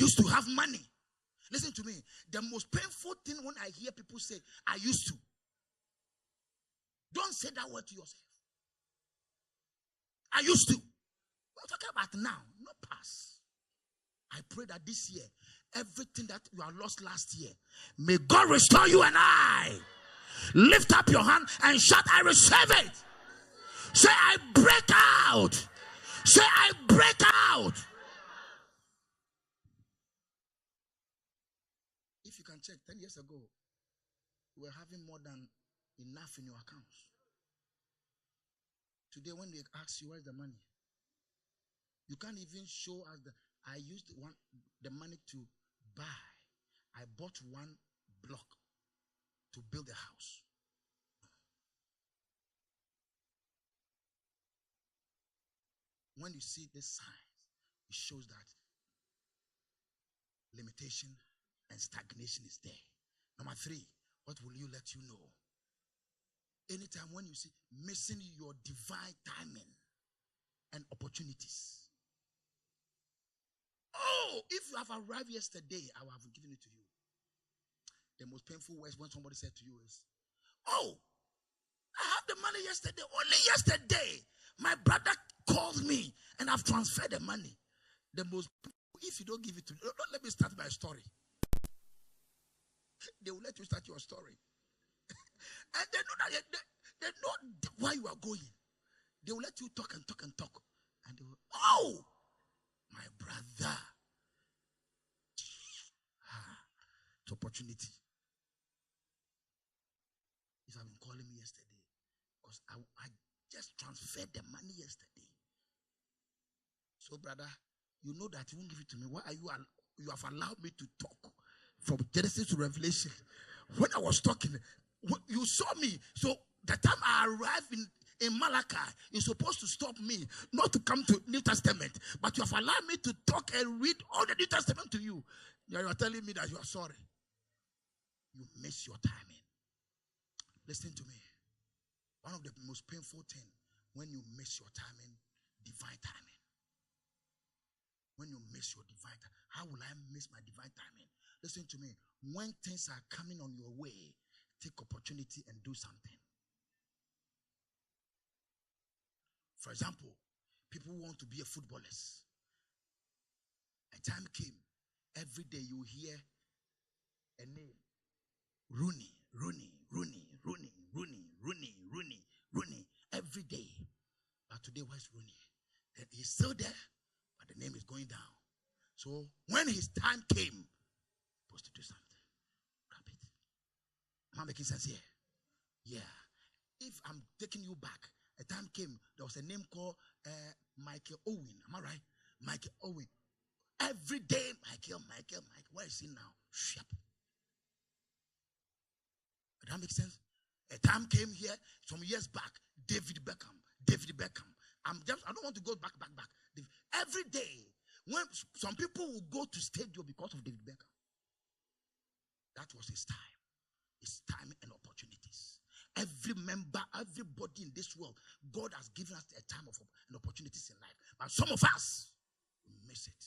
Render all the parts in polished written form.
used to have money. Listen to me. The most painful thing when I hear people say, I used to. Don't say that word to yourself. I used to. We're talking about now, not past. I pray that this year, everything that you have lost last year, may God restore you and I. Lift up your hand and shout, I receive it. Say, I break out. Say, I break out. If you can check, 10 years ago, we were having more than enough in your accounts. Today, when they ask you, where's the money? You can't even show us I used the money to buy. I bought one block to build a house. When you see this sign, it shows that limitation and stagnation is there. Number 3, what will you let you know? Anytime when you see missing your divine timing and opportunities. Oh, if you have arrived yesterday, I will have given it to you. The most painful words when somebody said to you is, oh, I have the money yesterday. Only yesterday, my brother called me and I've transferred the money. The most, if you don't give it to me, don't let me start my story. They will let you start your story. And they know that they know why you are going. They will let you talk and talk and talk. And they will, oh, my brother. It's opportunity. If I've been calling me yesterday, because I just transferred the money yesterday. So, brother, you know that you won't give it to me. Why are you have allowed me to talk from Genesis to Revelation? When I was talking, you saw me. So the time I arrived in Malachi, you're supposed to stop me, not to come to New Testament, but you have allowed me to talk and read all the New Testament to you. You are telling me that you are sorry. You miss your timing. Listen to me. One of the most painful things when you miss your timing, divine timing. When you miss your divine timing, how will I miss my divine timing? Listen to me. When things are coming on your way, take opportunity and do something. For example, people want to be a footballers. A time came, every day you hear a name. Rooney. Every day. But today, where's Rooney? Then he's still there, but the name is going down. So when his time came, he's supposed to do something. Grab it. Am I making sense here? Yeah. If I'm taking you back, a time came, there was a name called Michael Owen. Am I right? Michael Owen. Every day, Michael. Where is he now? Shep. Does that make sense? A time came here some years back. David Beckham. I don't want to go back. Every day, when some people will go to stadium because of David Beckham, that was his time. His time and opportunities. Every member, everybody in this world, God has given us a time of and opportunities in life. But some of us, we miss it.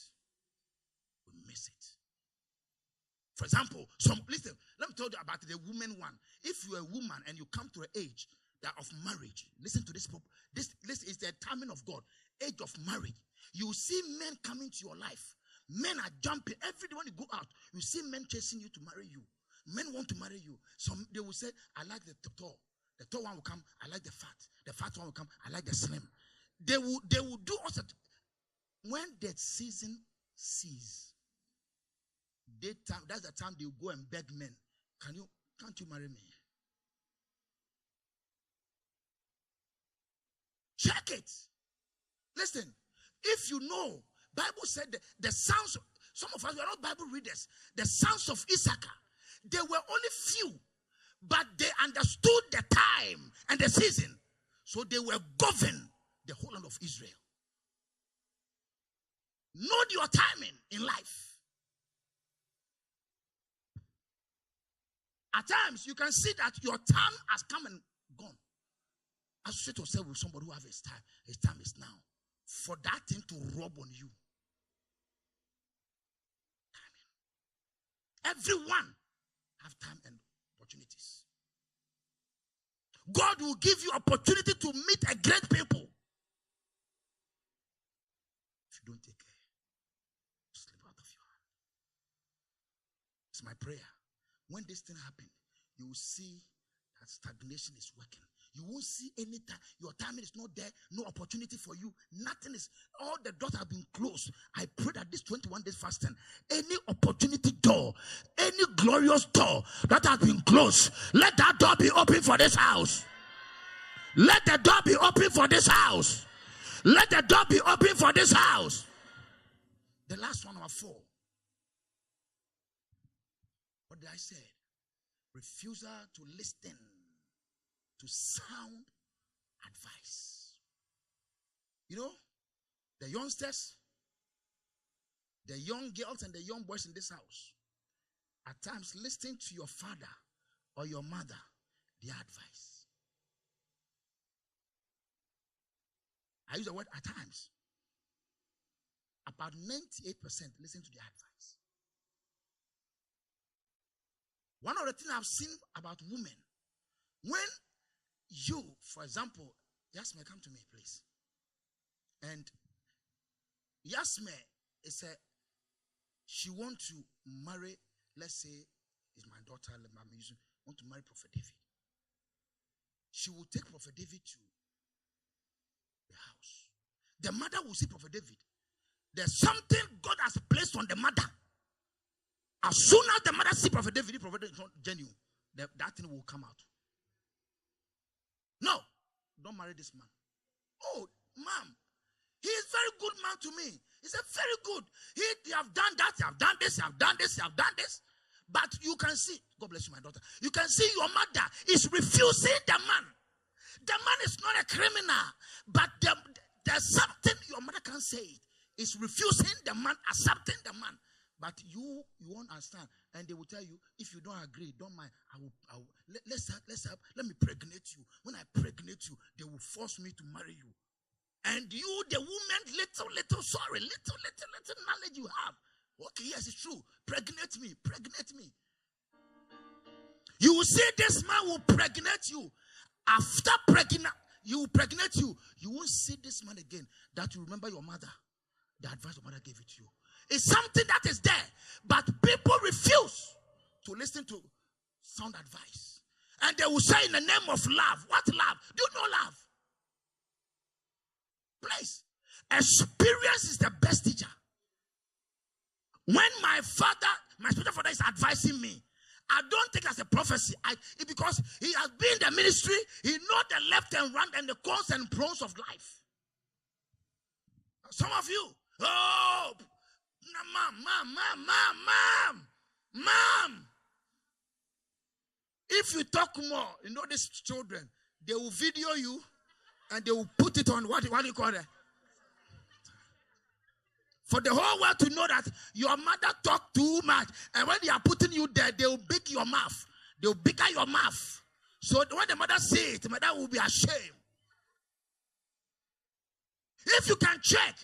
For example, listen, let me tell you about the woman one. If you're a woman and you come to an age of marriage, listen to this. This is the timing of God. Age of marriage. You see men coming to your life. Men are jumping. Every day when you go out, you see men chasing you to marry you. Men want to marry you. Some they will say, I like the tall. The tall one will come, I like the fat. The fat one will come, I like the slim. They will do also. When the season ceases, that's the time they will go and beg men. Can't you marry me? Check it. Listen, if you know, Bible said that the sons, some of us, we are not Bible readers. The sons of Issachar, they were only few, but they understood the time and the season. So they were governed the whole land of Israel. Know your timing in life. At times, you can see that your time has come and gone. Associate yourself with somebody who has his time. His time is now. For that thing to rub on you. Everyone have time and opportunities. God will give you opportunity to meet a great people. If you don't take care, slip out of your hand. It's my prayer. When this thing happens, you will see that stagnation is working. You won't see any time. Your timing is not there. No opportunity for you. Nothing is. All the doors have been closed. I pray that this 21 days fasting, any opportunity door, any glorious door that has been closed, let that door be open for this house. Let the door be open for this house. Let the door be open for this house. The last one, number 4. What did I say? Refusal to listen to sound advice. You know, the youngsters, the young girls and the young boys in this house, at times listening to your father or your mother, their advice. I use the word at times. About 98% listen to their advice. One of the things I've seen about women, when you, for example, Yasme, come to me, please. And Yasme is she wants to marry, let's say, is my daughter, want to marry Prophet David. She will take Prophet David to the house. The mother will see Prophet David. There's something God has placed on the mother. As soon as the mother sees Prophet David is not genuine, that thing will come out. No, don't marry this man. Oh, ma'am, he is very good man to me. He said, very good. He have done that, you have done this, you have done this, you have done this. But you can see, God bless you, my daughter. You can see your mother is refusing the man. The man is not a criminal, but there's something your mother can't say it. It's refusing the man, accepting the man. But you won't understand. And they will tell you, if you don't agree, don't mind. Let me pregnate you. When I pregnate you, they will force me to marry you. And you, the woman, little knowledge you have. Okay, yes, it's true. Pregnate me. You will see this man will pregnate you. After you will pregnate you. You won't see this man again. That you remember your mother. The advice your mother gave it to you. It's something that is there. But people refuse to listen to sound advice. And they will say in the name of love. What love? Do you know love? Please. Experience is the best teacher. When my spiritual father is advising me, I don't take it as a prophecy. Because he has been in the ministry, he knows the left and right and the cons and pros of life. Some of you, oh, mom. If you talk more, you know these children, they will video you and they will put it on what do you call it? For the whole world to know that your mother talked too much. And when they are putting you there, they will big your mouth. They will bigger your mouth. So when the mother sees it, the mother will be ashamed. If you can check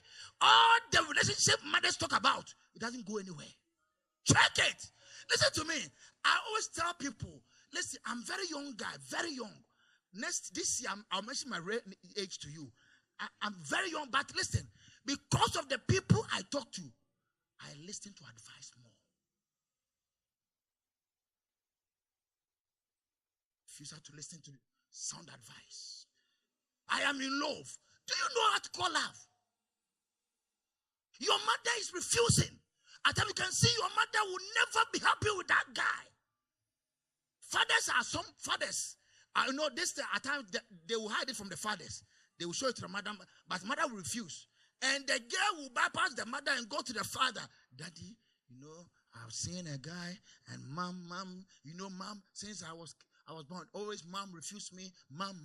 all the relationship mothers talk about, it doesn't go anywhere. Check it. Listen to me. I always tell people, listen, I'm very young guy, very young. This year, I'll mention my age to you. I'm very young, but listen, because of the people I talk to, I listen to advice more. Refuse to listen to sound advice. I am in love. Do you know how to call love? Your mother is refusing. At times you can see your mother will never be happy with that guy. Fathers are some fathers. I know this at times they will hide it from the fathers. They will show it to the mother, but the mother will refuse. And the girl will bypass the mother and go to the father. Daddy, I've seen a guy, and mom, mom, since I was born, always mom refused me. Mom.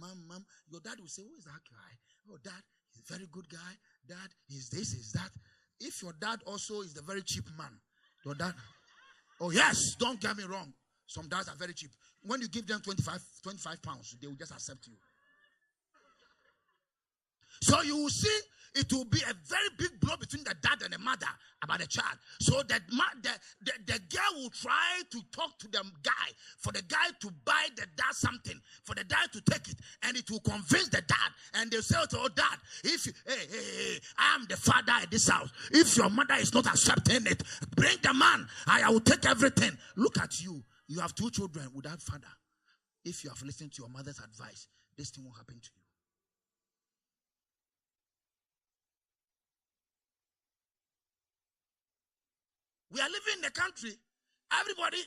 Your dad will say, who is that guy? Oh, dad, he's a very good guy. Dad, he's this, he's that. If your dad also is the very cheap man, your dad, oh yes, don't get me wrong. Some dads are very cheap. When you give them 25 pounds, they will just accept you. So you will see it will be a very big blow between the dad and the mother about the child. So that the girl will try to talk to the guy, for the guy to buy the dad something, for the dad to take it, and it will convince the dad. And they'll say, oh dad, if you, hey, I am the father at this house. If your mother is not accepting it, bring the man. I will take everything. Look at you. You have 2 children without father. If you have listened to your mother's advice, this thing will happen to you. We are living in the country. Everybody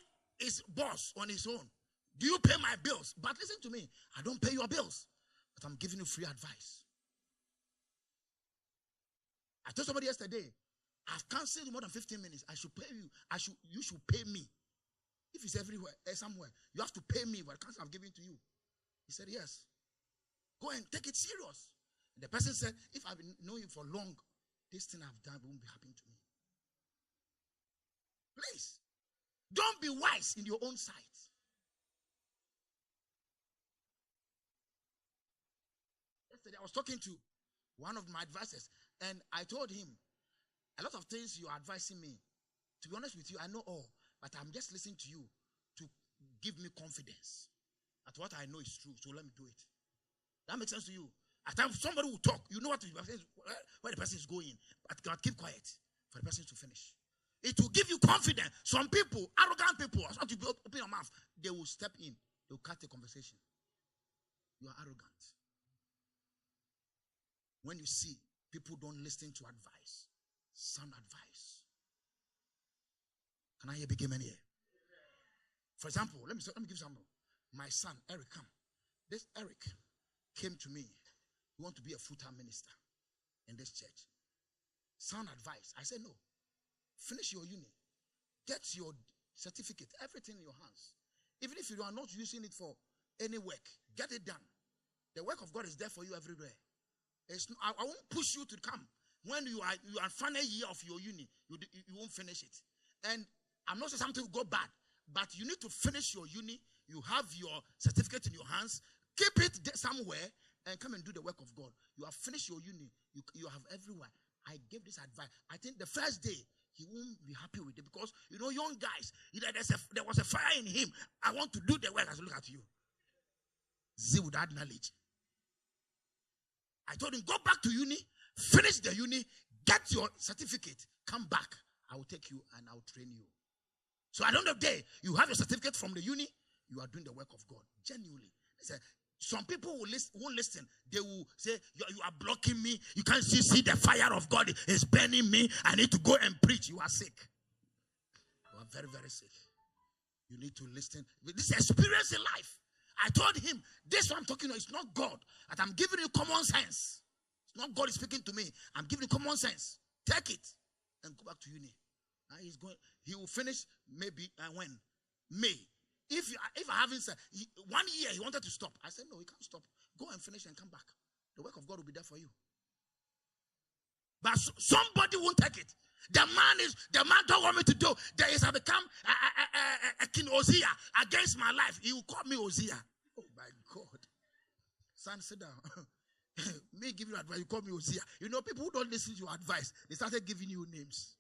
is boss on his own. Do you pay my bills? But listen to me. I don't pay your bills. But I'm giving you free advice. I told somebody yesterday, I've canceled more than 15 minutes. I should pay you. You should pay me. If it's everywhere, somewhere, you have to pay me what counsel I've given to you. He said, yes. Go and take it serious. And the person said, if I've been knowing you for long, this thing I've done won't be happening to me. Please, don't be wise in your own sight. Yesterday, I was talking to one of my advisors, and I told him, a lot of things you are advising me, to be honest with you, I know all, but I'm just listening to you to give me confidence that what I know is true, so let me do it. That makes sense to you? At times, somebody will talk, you know where the person is going, but God, keep quiet for the person to finish. It will give you confidence. Some people, arrogant people, as you open your mouth, they will step in. They will cut the conversation. You are arrogant. When you see people don't listen to advice, sound advice. Can I hear big amen here? For example, let me give you example. My son, Eric, come. This Eric came to me. He wants to be a full-time minister in this church. Sound advice. I said no. Finish your uni. Get your certificate, everything in your hands. Even if you are not using it for any work, get it done. The work of God is there for you everywhere. I won't push you to come. When you are final year of your uni, you won't finish it. And I'm not saying something will go bad, but you need to finish your uni. You have your certificate in your hands. Keep it somewhere and come and do the work of God. You have finished your uni. You have everywhere. I gave this advice. I think the first day, he won't be happy with it because, young guys, there was a fire in him. I want to do the work. As I look at you. Zeal without knowledge. I told him, go back to uni, finish the uni, get your certificate, come back. I will take you and I will train you. So at the end of the day, you have your certificate from the uni, you are doing the work of God. Genuinely. Some people won't listen. They will say, you are blocking me. You can't see the fire of God is burning me. I need to go and preach. You are sick. You are very, very sick. You need to listen. This experience in life. I told him, this one I'm talking about is not God. That I'm giving you common sense. It's not God is speaking to me. I'm giving you common sense. Take it and go back to uni. He will finish maybe when? May. If I haven't said 1 year he wanted to stop, I said no, he can't stop. Go and finish and come back. The work of God will be there for you. But somebody won't take it. The man don't want me to do. There is a become a King Osei against my life. He will call me Osei. Oh my God, son, sit down. Me give you advice. You call me Osei. People who don't listen to your advice, they started giving you names.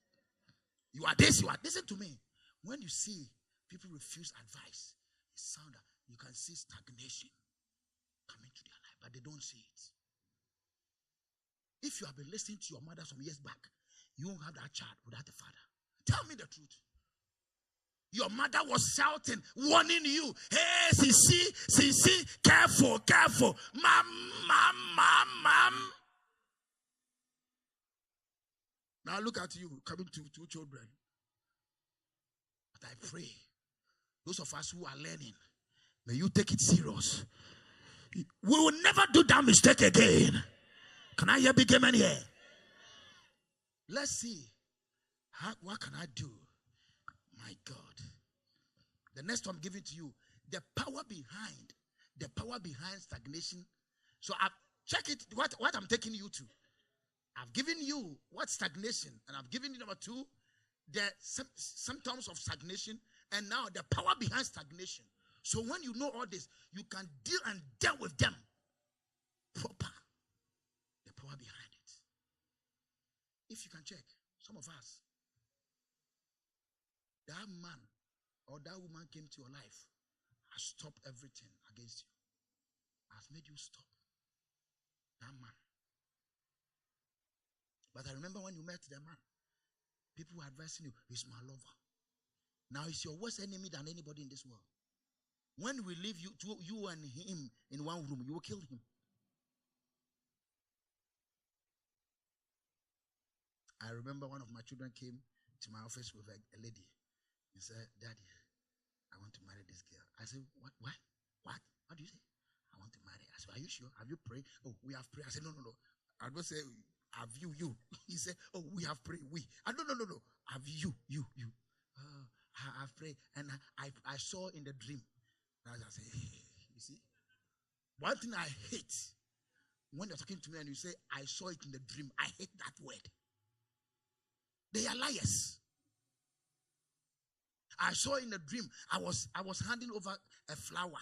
You are this. You are. Listen to me. When you see people refuse advice, you can see stagnation coming to their life, but they don't see it. If you have been listening to your mother some years back, you won't have that child without a father. Tell me the truth. Your mother was shouting, warning you, hey, Sisi, careful, mom. Now look at you, coming to 2 children. But I pray, those of us who are learning, may you take it serious. We will never do that mistake again. Can I hear big amen here? Let's see. What can I do? My God. The next one I'm giving to you, the power behind stagnation. So check it, what I'm taking you to. I've given you what stagnation, and I've given you number 2, the symptoms of stagnation, and now the power behind stagnation. So when you know all this, you can deal with them proper. The power power behind it. If you can check, some of us, that man or that woman came to your life, has stopped everything against you, has made you stop. That man. But I remember when you met the man, people were advising you, he's my lover. Now he's your worst enemy than anybody in this world. When we leave you and him in one room, you will kill him. I remember one of my children came to my office with a lady and said, Daddy, I want to marry this girl. I said, What? What do you say? I want to marry. I said, Are you sure? Have you prayed? Oh, we have prayed. I said, No. I don't say, have you? He said, Oh, we have prayed. We. I no. Have you? I've prayed. And I saw in the dream. I said, you see? One thing I hate, when you're talking to me and you say, I saw it in the dream, I hate that word. They are liars. I saw in the dream, I was handing over a flower.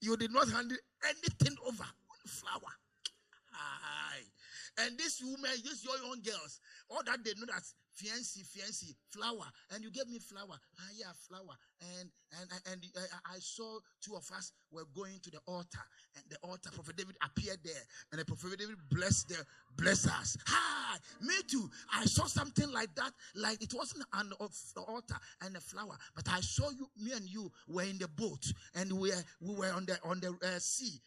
You did not hand anything over. One flower. Aye. And this woman, these young girls, all that they know that fiancé, flower, and you gave me flower. Yeah, flower. And I saw two of us were going to the altar, and the altar, Prophet David appeared there, and the Prophet David blessed us. Hi, me too. I saw something like that, like it wasn't an altar and a flower, but I saw you, me and you were in the boat, and we were on the sea.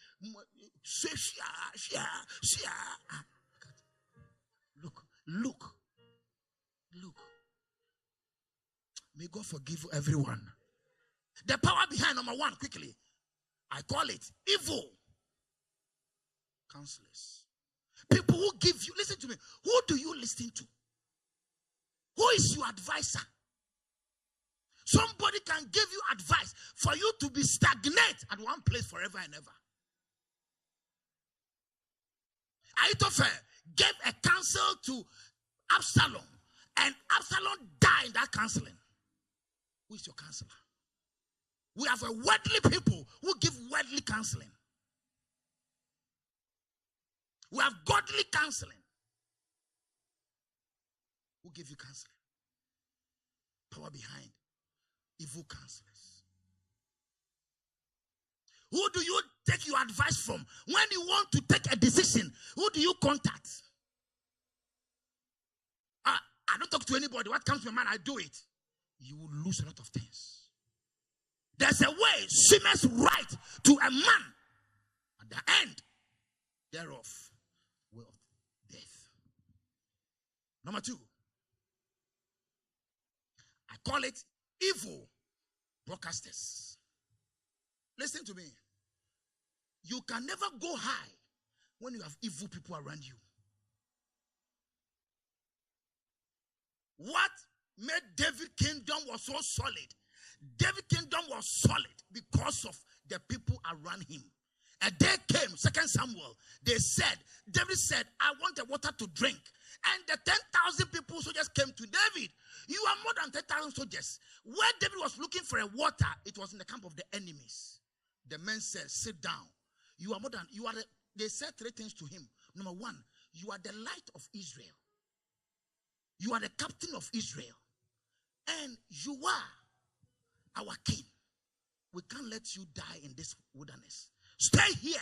Look. May God forgive everyone. The power behind number one, quickly. I call it evil counselors. People who give you, listen to me, who do you listen to? Who is your advisor? Somebody can give you advice for you to be stagnant at one place forever and ever. Ahithophel gave a counsel to Absalom, and Absalom died in that counseling. Who is your counselor? We have a worldly people who give worldly counseling. We have godly counseling. Who give you counseling? Power behind evil counselors. Who do you take your advice from? When you want to take a decision, who do you contact? I don't talk to anybody. What comes to my mind, I do it. You will lose a lot of things. There's a way seemeth right to a man, at the end thereof will death. Number two, I call it evil broadcasters. Listen to me. You can never go high when you have evil people around you. What made David's kingdom was so solid? David's kingdom was solid because of the people around him. And they came, 2 Samuel, David said, I want the water to drink. And the 10,000 people soldiers came to David. You are more than 10,000 soldiers. Where David was looking for a water, it was in the camp of the enemies. The men said, sit down. They said three things to him. Number one, you are the light of Israel. You are the captain of Israel. And you are our king. We can't let you die in this wilderness. Stay here.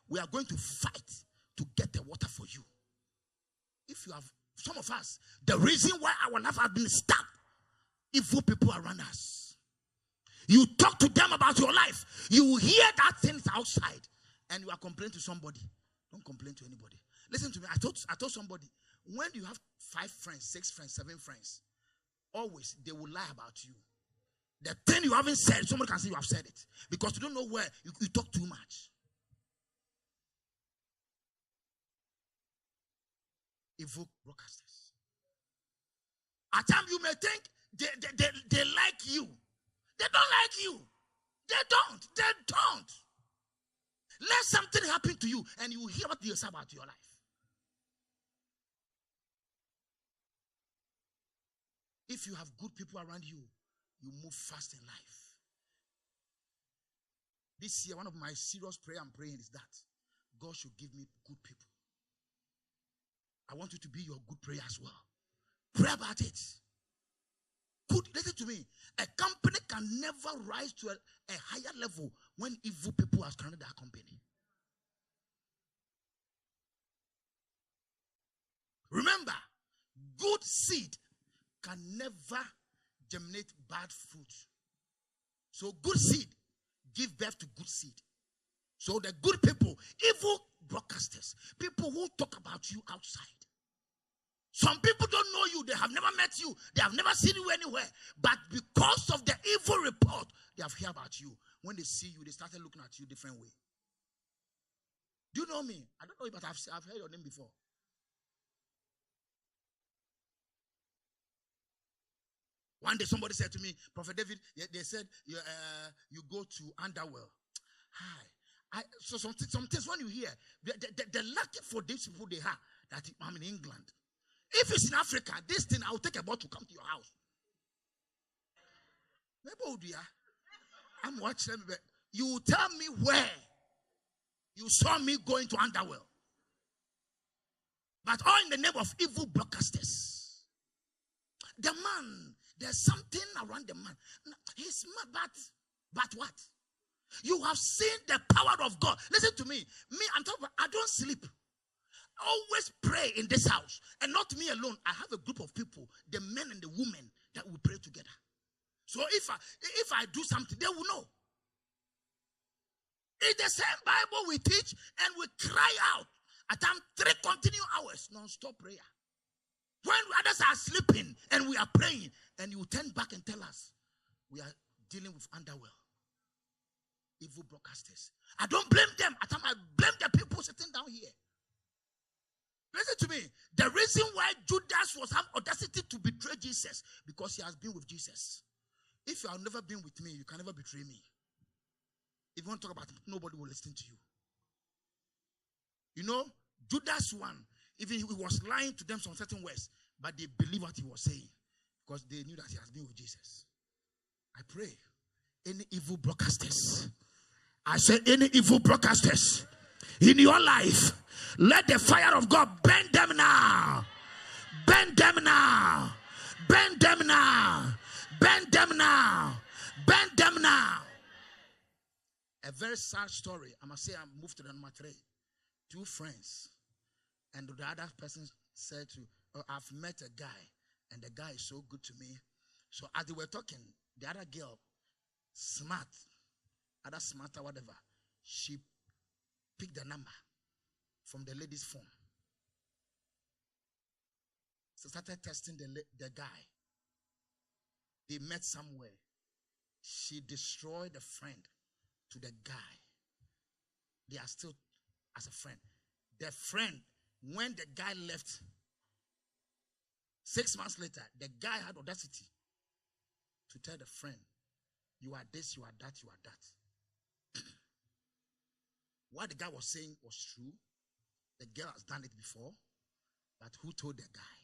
We are going to fight to get the water for you. If you have, some of us, the reason why our life has been stopped, evil people around us. You talk to them about your life. You will hear that things outside. And you are complaining to somebody. Don't complain to anybody. Listen to me. I told somebody, when you have 5 friends, 6 friends, 7 friends, always they will lie about you. The thing you haven't said, somebody can say you have said it. Because you don't know where you talk too much. Evil broadcasters. At times you may think they like you. They don't like you. They don't. Let something happen to you and you will hear what they say about your life. If you have good people around you, you move fast in life. This year, one of my serious prayer I'm praying is that God should give me good people. I want you to be your good prayer as well. Pray about it. Good, listen to me. A company can never rise to a higher level when evil people have surrounded that company. Remember, good seed can never germinate bad fruit. So good seed give birth to good seed. So the good people, evil broadcasters, people who talk about you outside. Some people don't know you. They have never met you. They have never seen you anywhere. But because of the evil report, they have heard about you. When they see you, they started looking at you different way. Do you know me? I don't know you, but I've heard your name before. One day somebody said to me, Prophet David, they said, you go to Camberwell. Hi. So some things when you hear, the lucky for these people they have, that I'm in England. If it's in Africa, this thing, I'll take a boat to come to your house. I'm watching them. You tell me where you saw me going to Camberwell. But all in the name of evil broadcasters. The man, there's something around the man. He's mad, but what? You have seen the power of God. Listen to me. I'm talking about, I don't sleep. Always pray in this house. And not me alone. I have a group of people, the men and the women, that will pray together. So if I do something, they will know. It's the same Bible we teach and we cry out. At times 3 continuous hours, non-stop prayer. When others are sleeping and we are praying, and you turn back and tell us, we are dealing with Camberwell. Evil broadcasters. I don't blame them. At times I blame the people sitting down here. Listen to me. The reason why Judas was have audacity to betray Jesus, because he has been with Jesus. If you have never been with me, you can never betray me. If you want to talk about it, nobody will listen to you. You know, Judas one, even he was lying to them some certain words, but they believe what he was saying because they knew that he has been with Jesus. I pray, any evil broadcasters, I say any evil broadcasters in your life, let the fire of God burn them now. Burn them now. Burn them now. Burn them now. Burn them now. A very sad story. I must say I moved to the number 3. 2 friends. And the other person said to, oh, I've met a guy. And the guy is so good to me. So as they were talking, the other girl, smart, other smarter, whatever, she picked the number from the lady's phone. So started testing the guy. They met somewhere. She destroyed the friend to the guy. They are still as a friend. The friend, when the guy left, 6 months later, the guy had audacity to tell the friend, you are this, you are that, you are that. What the guy was saying was true. The girl has done it before. But who told the guy?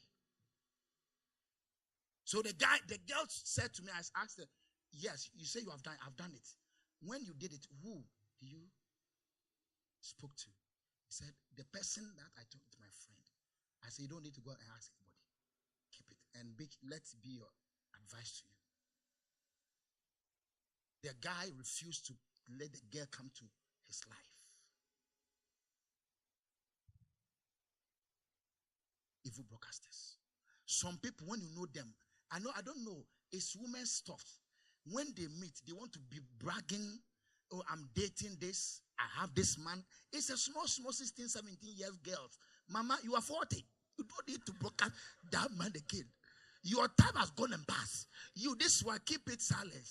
So the girl said to me, I asked her, yes, you say you have done it. I've done it. When you did it, who do you spoke to? He said, the person that I talked to, my friend. I said, you don't need to go and ask anybody. Keep it. And let's be your advice to you. The guy refused to let the girl come to his life. Evil broadcasters. Some people, when you know them, I don't know, it's women's stuff. When they meet, they want to be bragging. Oh, I'm dating this. I have this man. It's a small 16, 17 years girls. Mama, you are 40. You don't need to broadcast that man again. Your time has gone and passed. You, this one, keep it silent.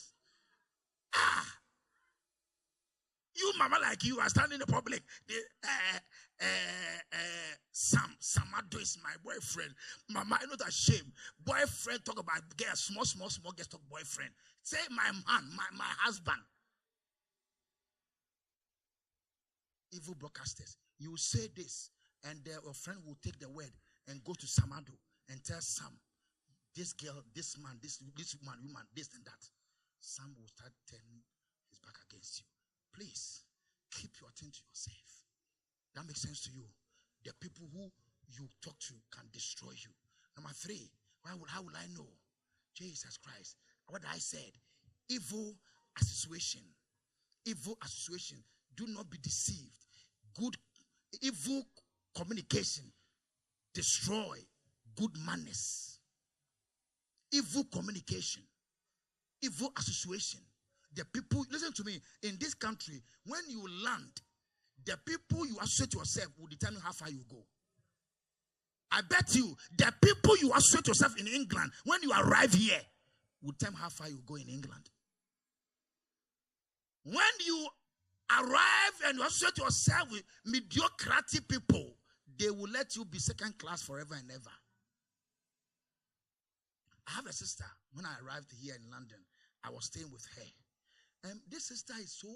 You, mama, like you are standing in the public. Samado is my boyfriend. Mama, I'm not ashamed. Boyfriend talk about girls, small girls talk boyfriend. Say my man, my husband. Evil broadcasters. You say this, and your friend will take the word and go to Samado and tell Sam, this girl, this man, this woman, this and that. Sam will start turning his back against you. Please keep your thing to yourself. That makes sense to you. The people who you talk to can destroy you. Number 3, how will I know? Jesus Christ. What I said, evil association. Evil association. Do not be deceived. Evil communication destroy good manners. Evil communication. Evil association. The people, listen to me, in this country, when you land, the people you associate yourself will determine how far you go. I bet you, the people you associate yourself in England, when you arrive here, will determine how far you go in England. When you arrive and you associate yourself with mediocrity people, they will let you be second class forever and ever. I have a sister. When I arrived here in London, I was staying with her. And this sister is so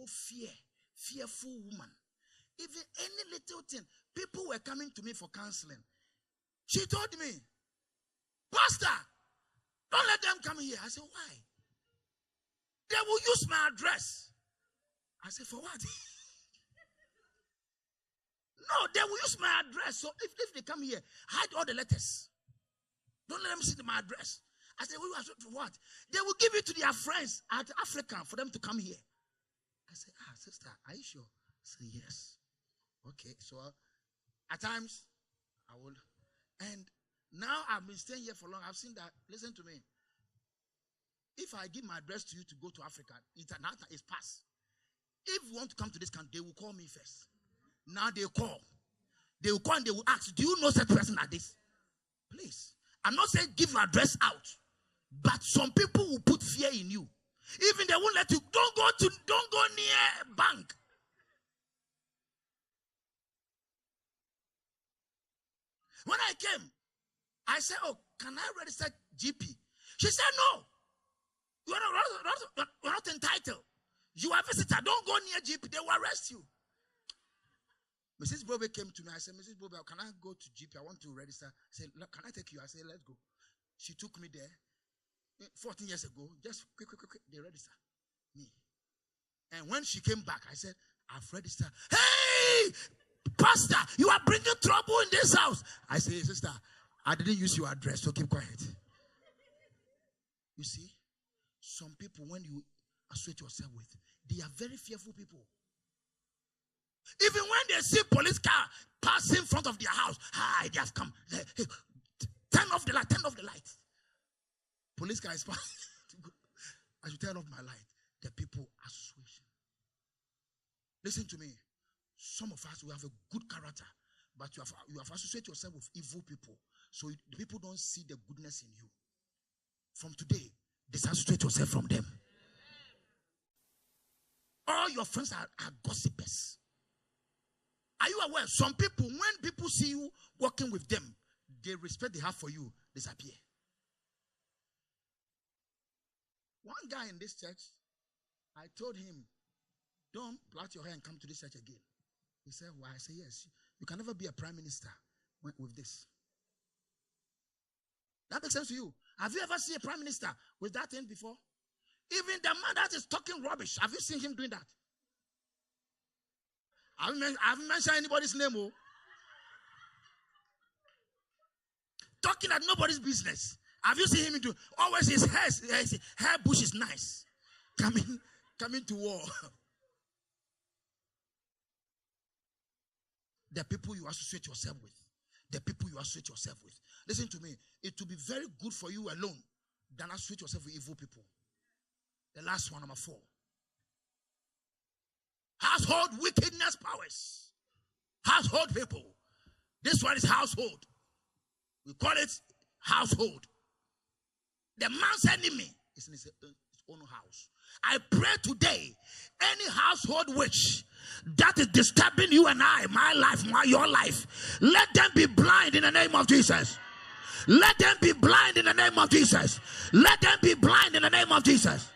fearful woman. Even any little thing, people were coming to me for counseling. She told me, Pastor, don't let them come here. I said, why? They will use my address. I said, for what? No, they will use my address. So if they come here, hide all the letters. Don't let them see my address. I said, for what? They will give it to their friends at Africa for them to come here. I said, sister, are you sure? I said, yes. Okay, so at times, I will. And now I've been staying here for long. I've seen that. Listen to me. If I give my address to you to go to Africa, it's pass. If you want to come to this country, they will call me first. Now they call. They will call and they will ask, do you know such person like this? Please. I'm not saying give your address out. But some people will put fear in you. Even they won't let you. Don't go near a bank. When I came, I said, oh, can I register GP? She said, no. You are not entitled. You are a visitor. Don't go near GP. They will arrest you. Mrs. Bobe came to me. I said, Mrs. Bobe, can I go to GP? I want to register. I said, can I take you? I said, let's go. She took me there. 14 years ago, just quick, they registered me. And when she came back, I said, I've registered. Hey, Pastor, you are bringing trouble in this house. I said, hey, sister, I didn't use your address, so keep quiet. You see, some people, when you associate yourself with, they are very fearful people. Even when they see police car passing in front of their house, hi, they have come. Hey, turn off the light. Police car is passing. I should turn off my light. The people association. Listen to me. Some of us, we have a good character, but you have associated yourself with evil people. So the people don't see the goodness in you. From today, disassociate yourself from them. All your friends are gossipers. Are you aware? Some people, when people see you working with them, the respect they have for you disappear. One guy in this church, I told him, don't plait your hair and come to this church again. He said, why? I said, yes. You can never be a prime minister with this. That makes sense to you. Have you ever seen a prime minister with that thing before? Even the man that is talking rubbish, have you seen him doing that? I haven't mentioned anybody's name. Oh. Talking at nobody's business. Have you seen him do? Always his hair bush is nice. Coming to war. The people you associate yourself with. The people you associate yourself with. Listen to me. It will be very good for you alone than associate yourself with evil people. The last one, number 4. Household wickedness powers. Household people. This one is household. We call it household. The man's enemy is in his own house. I pray today, any household witch that is disturbing you and I, my life, your life, let them be blind in the name of Jesus. Let them be blind in the name of Jesus. Let them be blind in the name of Jesus.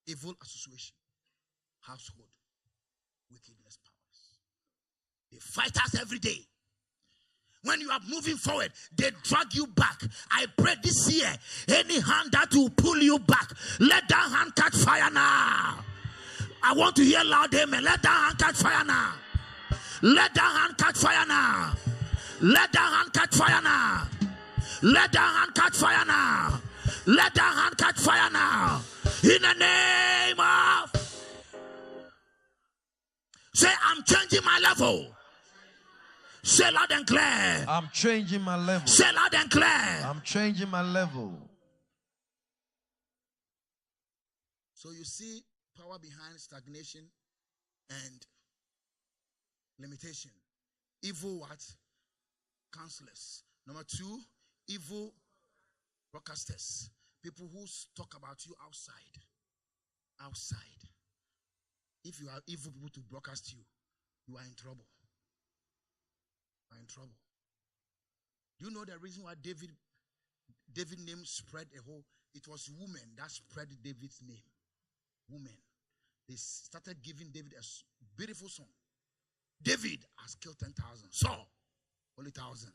Evil association, household, wickedness powers. They fight us every day. When you are moving forward, they drag you back. I pray this year, any hand that will pull you back, let that hand catch fire now. I want to hear loud amen. Let that hand catch fire now. Let that hand catch fire now. Let that hand catch fire now. Let that hand catch fire now. Let that hand catch fire now. In the name of... Say, I'm changing my level. Say loud and clear. I'm changing my level. Say loud and clear. I'm changing my level. So you see power behind stagnation and limitation. Evil what? Counselors. Number 2, evil broadcasters. People who talk about you outside. Outside. If you are evil people to broadcast you, you are in trouble. You are in trouble. Do you know the reason why David's name spread a whole? It was women that spread David's name. Women. They started giving David a beautiful song. David has killed 10,000. Saul, only 1,000.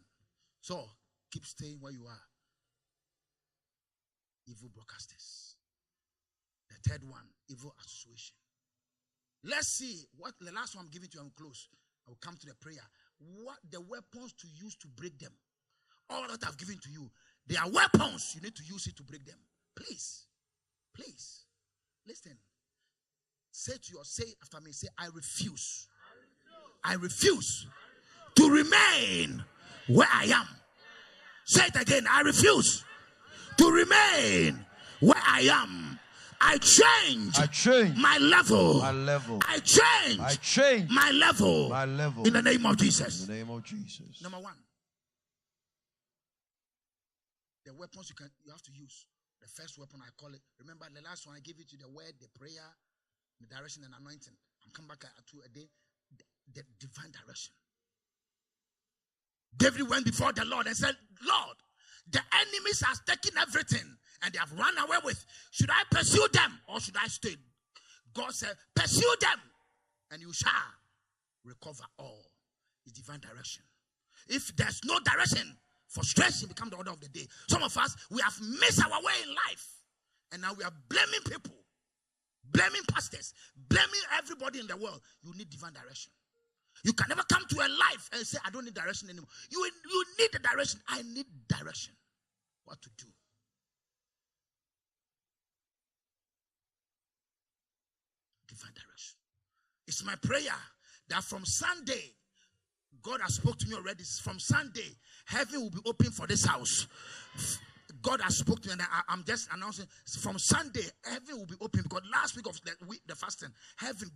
So keep staying where you are. Evil broadcasters. The third one, evil association. Let's see what the last one I'm giving to you. I'm close. I will come to the prayer. What the weapons to use to break them. All that I've given to you, they are weapons. You need to use it to break them. Please. Please. Listen. Say after me, say, I refuse. I refuse to remain where I am. Say it again. I refuse to remain where I am. I change my level. I change my level. In the name of Jesus. In the name of Jesus. Number 1. The weapons you have to use. The first weapon I call it. Remember the last one I gave you to the word, the prayer, the direction and anointing. I'm coming back to a day. The divine direction. David went before the Lord and said, Lord, the enemies have taken everything and they have run away with. Should I pursue them or should I stay? God said, pursue them and you shall recover all. It's divine direction. If there's no direction, frustration becomes the order of the day. Some of us, we have missed our way in life and now we are blaming people, blaming pastors, blaming everybody in the world. You need divine direction. You can never come to a life and say, I don't need direction anymore. You need the direction. I need direction. What to do. Divine direction. It's my prayer that from Sunday, God has spoken to me already. From Sunday, heaven will be open for this house. God has spoken to me, and I'm just announcing from Sunday, heaven will be open because last week of the fasting,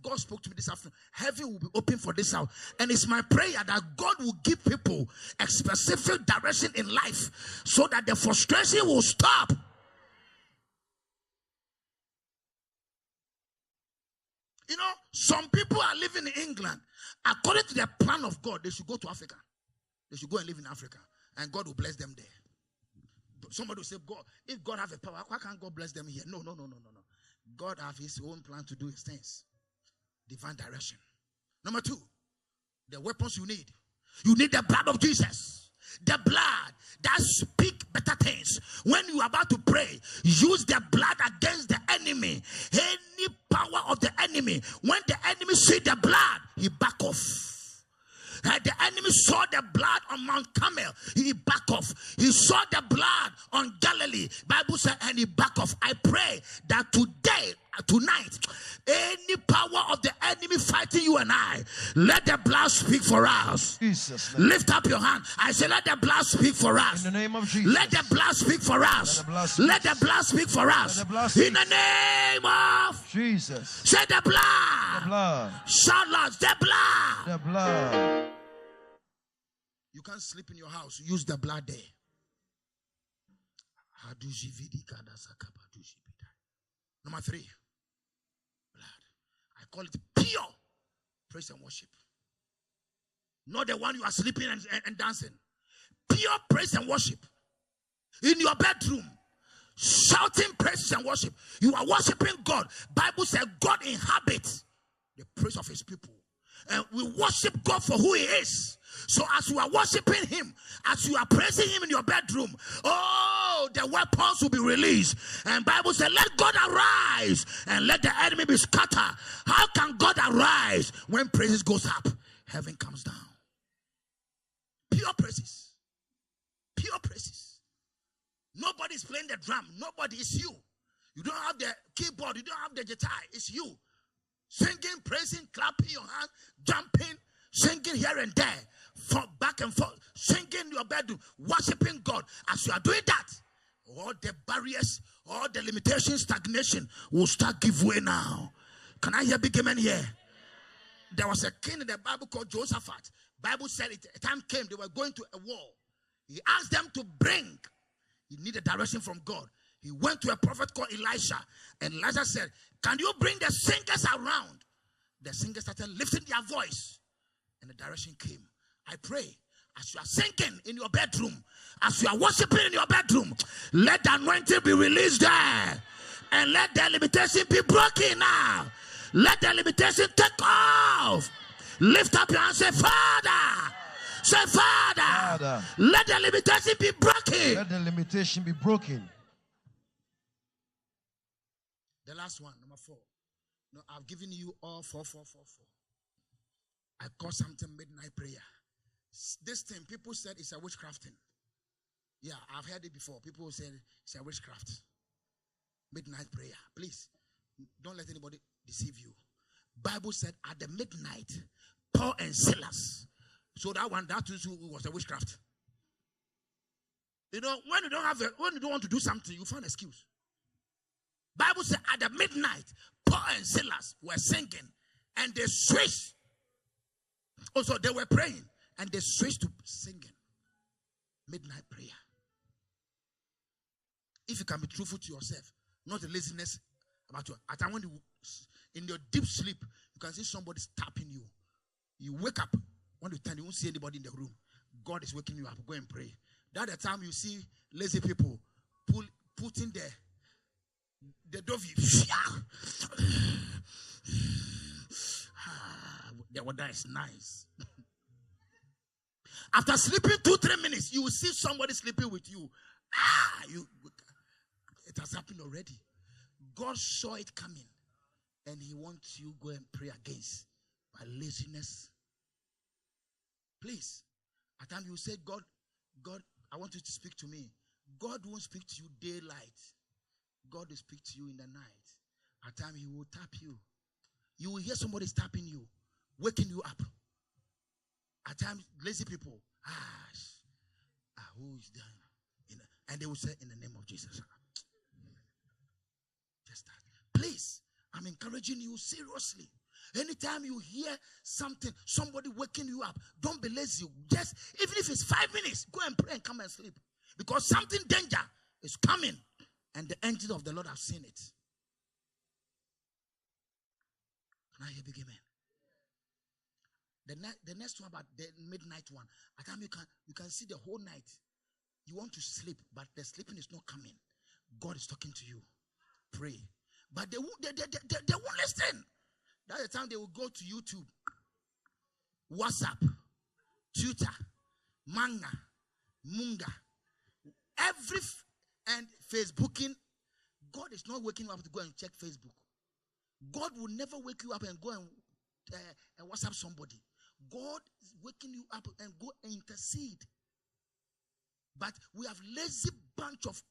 God spoke to me this afternoon. Heaven will be open for this house, and it's my prayer that God will give people a specific direction in life so that the frustration will stop. You know, some people are living in England. According to the plan of God, they should go to Africa. They should go and live in Africa, and God will bless them there. Somebody will say, God, if God has a power, why can't God bless them here? No. God has his own plan to do his things. Divine direction. Number 2, the weapons you need. You need the blood of Jesus. The blood that speaks better things. When you are about to pray, use the blood against the enemy. Any power of the enemy. When the enemy sees the blood, he back off. The enemy saw the blood on Mount Carmel. He back off. He saw the blood on Galilee. Bible said, and he back off. I pray that tonight, any power of the enemy fighting you and I, let the blood speak for us. Jesus, lift up your hand. I say, let the blood speak for us. In the name of Jesus. Let the blood speak for us. Let the blood speak for us. In the name of Jesus. Say the blood. The blood. Shout loud. The blood. The blood. You can't sleep in your house. Use the blood there. Number 3. Blood. I call it pure praise and worship. Not the one you are sleeping and dancing. Pure praise and worship. In your bedroom. Shouting praise and worship. You are worshiping God. Bible says God inhabits the praise of his people. And we worship God for who he is. So as you are worshiping him, as you are praising him in your bedroom, oh, the weapons will be released. And Bible says, let God arise and let the enemy be scattered. How can God arise when praises goes up? Heaven comes down. Pure praises. Pure praises. Nobody is playing the drum. Nobody is you. You don't have the keyboard. You don't have the guitar. It's you. Singing, praising, clapping your hands, jumping, singing here and there, back and forth, singing in your bedroom, worshiping God. As you are doing that, all the barriers, all the limitations, stagnation will start give way now. Can I hear big amen here? There was a king in the Bible called Jehoshaphat. Bible said a time came, they were going to a war. He asked them to bring. He needed direction from God. He went to a prophet called Elisha. And Elisha said, can you bring the singers around? The singers started lifting their voice. And the direction came. I pray, as you are singing in your bedroom, as you are worshiping in your bedroom, let the anointing be released there. And let the limitation be broken now. Let the limitation take off. Lift up your hand and say, Father. Say, Father. Let the limitation be broken. Let the limitation be broken. The last one, number 4. No, I've given you all 4, 4, 4, 4. I call something midnight prayer. This thing, people said it's a witchcrafting. Yeah, I've heard it before. People said it's a witchcraft. Midnight prayer. Please, don't let anybody deceive you. Bible said at the midnight, Paul and Silas. So that was a witchcraft. You know, when you don't want to do something, you find an excuse. Bible said at the midnight, Paul and Silas were singing and they switched. Also, they were praying and they switched to singing. Midnight prayer. If you can be truthful to yourself, not the laziness about you. At time when you in your deep sleep, you can see somebody tapping you. You wake up, when you turn, you won't see anybody in the room. God is waking you up. Go and pray. That's the time you see lazy people putting the dovey. The water is nice. After sleeping 2-3 minutes, you will see somebody sleeping with you. It has happened already. God saw it coming, and He wants you to go and pray against by laziness. Please, at times you say, God, I want you to speak to me. God won't speak to you daylight. God will speak to you in the night. At times He will tap you. You will hear somebody tapping you, waking you up. At times, lazy people, who is there? And they will say, in the name of Jesus. Just that. Please, I'm encouraging you seriously. Anytime you hear something, somebody waking you up, don't be lazy. Just, even if it's 5 minutes, go and pray and come and sleep. Because something danger is coming. And the angels of the Lord have seen it. Can I hear big amen? The next one about the midnight one. At times you can see the whole night. You want to sleep, but the sleeping is not coming. God is talking to you. Pray. But they won't listen. That's the time they will go to YouTube, WhatsApp, Twitter, Manga, Munga, and Facebooking. God is not waking you up to go and check Facebook. God will never wake you up and go and WhatsApp somebody. God is waking you up and go and intercede. But we have lazy bunch of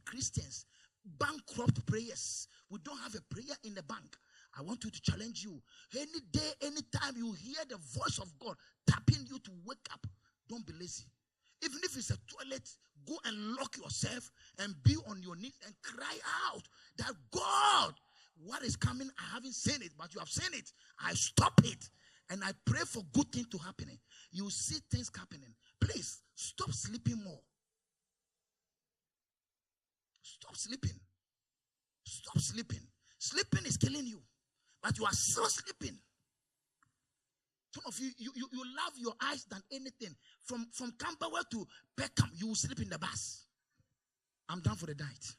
Christians, bankrupt prayers. We don't have a prayer in the bank. I want you to challenge you. Any day, anytime you hear the voice of God tapping you to wake up, don't be lazy. Even if it's a toilet, go and lock yourself and be on your knees and cry out that God, what is coming, I haven't seen it, but you have seen it. I stop it. And I pray for good things to happen. You see things happening. Please, stop sleeping more. Stop sleeping. Stop sleeping. Sleeping is killing you. But you are still sleeping. Some of you love your eyes than anything. From Camberwell to Peckham, you will sleep in the bus. I'm done for the night.